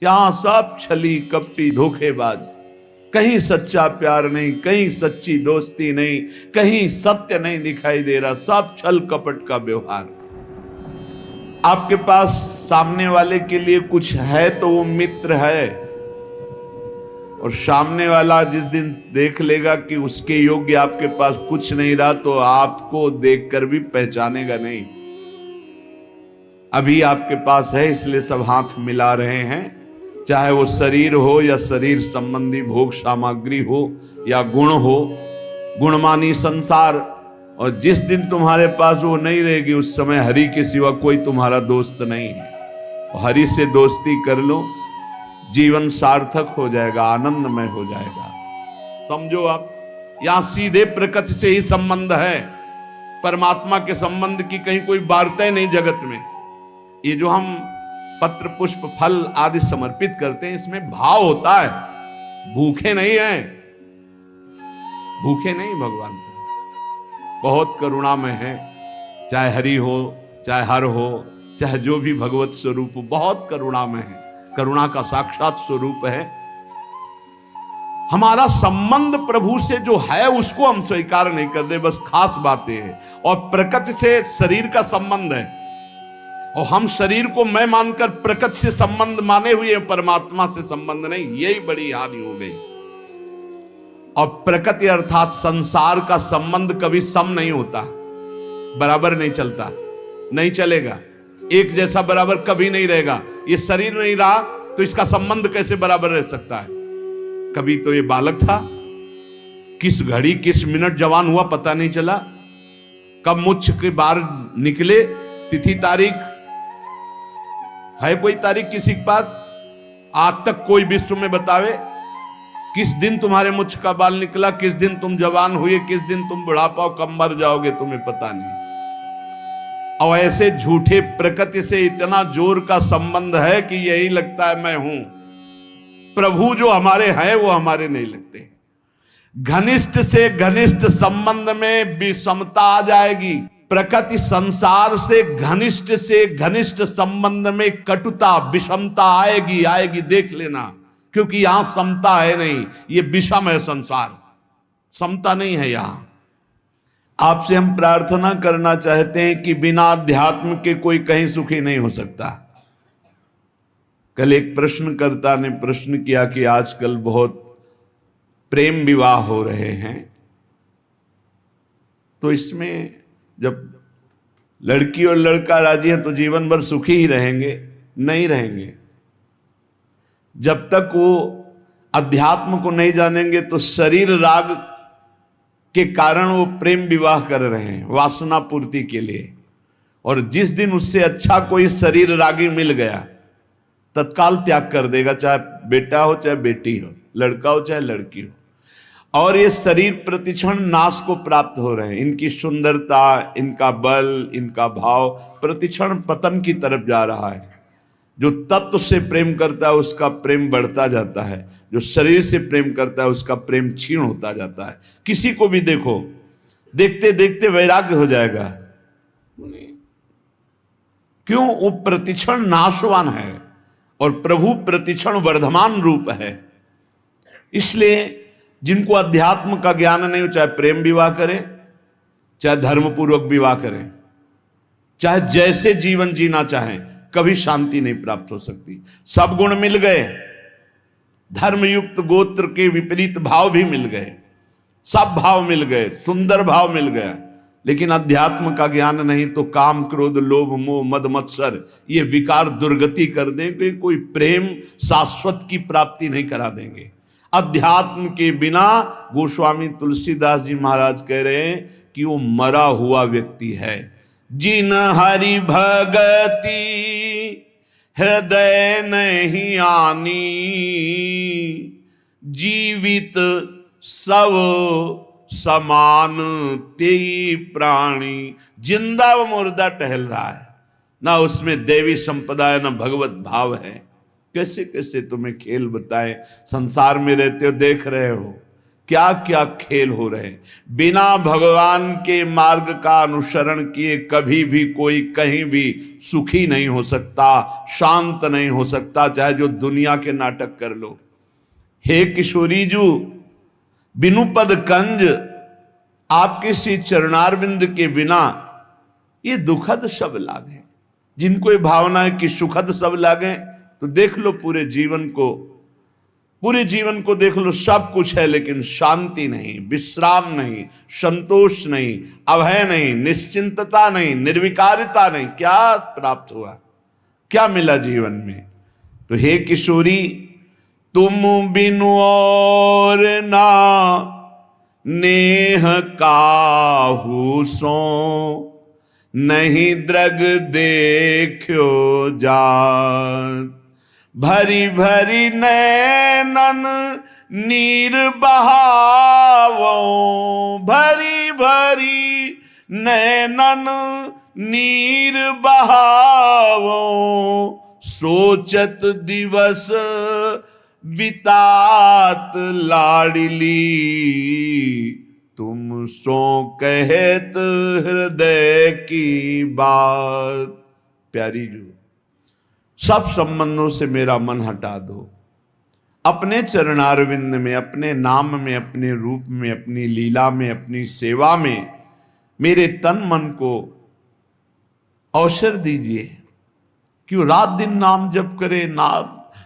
यहां सब छली कपटी धोखेबाज, कहीं सच्चा प्यार नहीं, कहीं सच्ची दोस्ती नहीं, कहीं सत्य नहीं दिखाई दे रहा, सब छल कपट का व्यवहार। आपके पास सामने वाले के लिए कुछ है तो वो मित्र है, और सामने वाला जिस दिन देख लेगा कि उसके योग्य आपके पास कुछ नहीं रहा तो आपको देखकर भी पहचानेगा नहीं। अभी आपके पास है इसलिए सब हाथ मिला रहे हैं, चाहे वो शरीर हो या शरीर संबंधी भोग सामग्री हो या गुण हो, गुणमानी संसार। और जिस दिन तुम्हारे पास वो नहीं रहेगी उस समय हरि के सिवा कोई तुम्हारा दोस्त नहीं है। हरि से दोस्ती कर लो, जीवन सार्थक हो जाएगा, आनंदमय हो जाएगा। समझो आप, यहां सीधे प्रकृति से ही संबंध है, परमात्मा के संबंध की कहीं कोई वार्ता नहीं जगत में। ये जो हम पत्र पुष्प फल आदि समर्पित करते हैं इसमें भाव होता है, भूखे नहीं हैं, भूखे नहीं भगवान बहुत करुणा में है। चाहे हरि हो, चाहे हर हो, चाहे जो भी भगवत स्वरूप हो, बहुत करुणा में है, करुणा का साक्षात स्वरूप है। हमारा संबंध प्रभु से जो है उसको हम स्वीकार नहीं कर रहे, बस खास बातें हैं। और प्रकृति से शरीर का संबंध है, और हम शरीर को मैं मानकर प्रकृति से संबंध माने हुए, परमात्मा से संबंध नहीं, यही बड़ी हानि हो गई। और प्रकृति अर्थात संसार का संबंध कभी सम नहीं होता, बराबर नहीं चलता, नहीं चलेगा, एक जैसा बराबर कभी नहीं रहेगा। ये शरीर नहीं रहा तो इसका संबंध कैसे बराबर रह सकता है? कभी तो ये बालक था, किस घड़ी किस मिनट जवान हुआ पता नहीं चला, कब मुझ के बाहर निकले, तिथि तारीख है कोई तारीख किसी के पास? आज तक कोई विश्व में बतावे किस दिन तुम्हारे मुझ का बाल निकला, किस दिन तुम जवान हुए, किस दिन तुम बुढ़ापा कब मर जाओगे, तुम्हें पता नहीं। और ऐसे झूठे प्रकृति से इतना जोर का संबंध है कि यही लगता है मैं हूं। प्रभु जो हमारे हैं वो हमारे नहीं लगते। घनिष्ठ से घनिष्ठ संबंध में विषमता आ जाएगी, प्रकृति संसार से घनिष्ठ संबंध में कटुता विषमता आएगी, आएगी, देख लेना। क्योंकि यहां समता है नहीं, ये विषम है संसार, समता नहीं है यहां। आपसे हम प्रार्थना करना चाहते हैं कि बिना अध्यात्म के कोई कहीं सुखी नहीं हो सकता। कल एक प्रश्नकर्ता ने प्रश्न किया कि आजकल बहुत प्रेम विवाह हो रहे हैं, तो इसमें जब लड़की और लड़का राजी है तो जीवन भर सुखी ही रहेंगे? नहीं रहेंगे। जब तक वो अध्यात्म को नहीं जानेंगे तो शरीर राग के कारण वो प्रेम विवाह कर रहे हैं वासना पूर्ति के लिए। और जिस दिन उससे अच्छा कोई शरीर रागी मिल गया तत्काल त्याग कर देगा, चाहे बेटा हो चाहे बेटी हो, लड़का हो चाहे लड़की हो। और ये शरीर प्रतिक्षण नाश को प्राप्त हो रहे हैं। इनकी सुंदरता, इनका बल, इनका भाव प्रतिक्षण पतन की तरफ जा रहा है। जो तत्व से प्रेम करता है उसका प्रेम बढ़ता जाता है, जो शरीर से प्रेम करता है उसका प्रेम क्षीण होता जाता है। किसी को भी देखो, देखते देखते वैराग्य हो जाएगा। क्यों? वो प्रतिक्षण नाशवान है और प्रभु प्रतिक्षण वर्धमान रूप है। इसलिए जिनको अध्यात्म का ज्ञान नहीं हो, चाहे प्रेम विवाह करें, चाहे धर्मपूर्वक विवाह करें, चाहे जैसे जीवन जीना चाहें, कभी शांति नहीं प्राप्त हो सकती। सब गुण मिल गए, धर्मयुक्त गोत्र के विपरीत भाव भी मिल गए, सब भाव मिल गए, सुंदर भाव मिल गया, लेकिन अध्यात्म का ज्ञान नहीं तो काम क्रोध लोभ मोह मद मत्सर ये विकार दुर्गति कर देंगे, कोई प्रेम शाश्वत की प्राप्ति नहीं करा देंगे। अध्यात्म के बिना गोस्वामी तुलसीदास जी महाराज कह रहे हैं कि वो मरा हुआ व्यक्ति है। जिन हरि भगति हृदय नहीं आनी, जीवित सब समान तेई प्राणी। जिंदा व मुर्दा टहल रहा है, ना उसमें देवी संपदा है, ना भगवत भाव है। कैसे कैसे तुम्हें खेल बताएं, संसार में रहते हो देख रहे हो क्या क्या खेल हो रहे हैं। बिना भगवान के मार्ग का अनुसरण किए कभी भी कोई कहीं भी सुखी नहीं हो सकता, शांत नहीं हो सकता, चाहे जो दुनिया के नाटक कर लो। हे किशोरी जू, बिनु पद कंज, आपके श्री चरणारविंद के बिना ये दुखद सब लागे। जिनको ये भावना है कि सुखद सब लागे, तो देख लो पूरे जीवन को देख लो, सब कुछ है लेकिन शांति नहीं, विश्राम नहीं, संतोष नहीं, अभय नहीं, निश्चिंतता नहीं, निर्विकारिता नहीं। क्या प्राप्त हुआ, क्या मिला जीवन में? तो हे किशोरी, तुम बिनु और ना नेह काहू सो, नहीं द्रग देखो जात। भरी भरी नैनन नीर बहावो, भरी भरी नैनन नीर बहावो, सोचत दिवस बितात लाडली, तुम सो कहत हृदय की बात। प्यारी जो, सब संबंधों से मेरा मन हटा दो, अपने चरणारविंद में, अपने नाम में, अपने रूप में, अपनी लीला में, अपनी सेवा में मेरे तन मन को अवसर दीजिए। क्यों रात दिन नाम जप करे,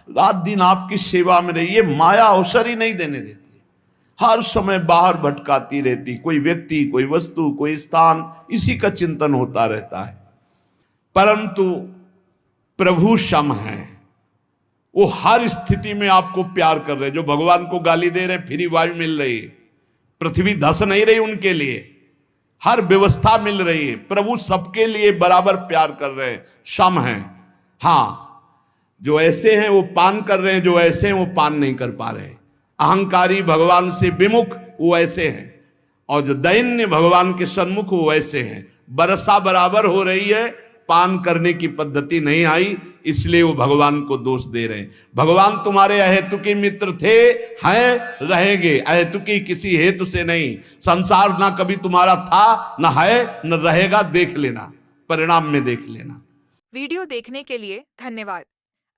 रात दिन आपकी सेवा में रहे। ये माया अवसर ही नहीं देने देती, हर समय बाहर भटकाती रहती। कोई व्यक्ति, कोई वस्तु, कोई स्थान, इसी का चिंतन होता रहता है। परंतु प्रभु सम है, वो हर स्थिति में आपको प्यार कर रहे। जो भगवान को गाली दे रहे, फ्री वायु मिल रही है, पृथ्वी धस नहीं रही उनके लिए, हर व्यवस्था मिल रही है। प्रभु सबके लिए बराबर प्यार कर रहे हैं, सम है। हाँ, जो ऐसे हैं वो पान कर रहे हैं, जो ऐसे हैं वो पान नहीं कर पा रहे। अहंकारी, भगवान से विमुख, वो ऐसे हैं, और जो दैन्य भगवान के सन्मुख, वो ऐसे हैं। बरसा बराबर हो रही है, पान करने की पद्धति नहीं आई, इसलिए वो भगवान को दोष दे रहे हैं। भगवान तुम्हारे अहेतुकी मित्र थे, हैं, रहेंगे। अहेतुकी किसी हेतु से नहीं। संसार ना कभी तुम्हारा था, ना है, न रहेगा। देख लेना, परिणाम में देख लेना। वीडियो देखने के लिए धन्यवाद।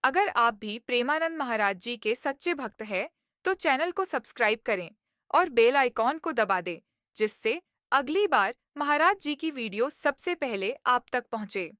अगर आप भी प्रेमानंद महाराज जी के सच्चे भक्त हैं, तो चैनल को सब्सक्राइब करें और बेल आइकॉन को दबा दें, जिससे अगली बार महाराज जी की वीडियो सबसे पहले आप तक पहुंचे।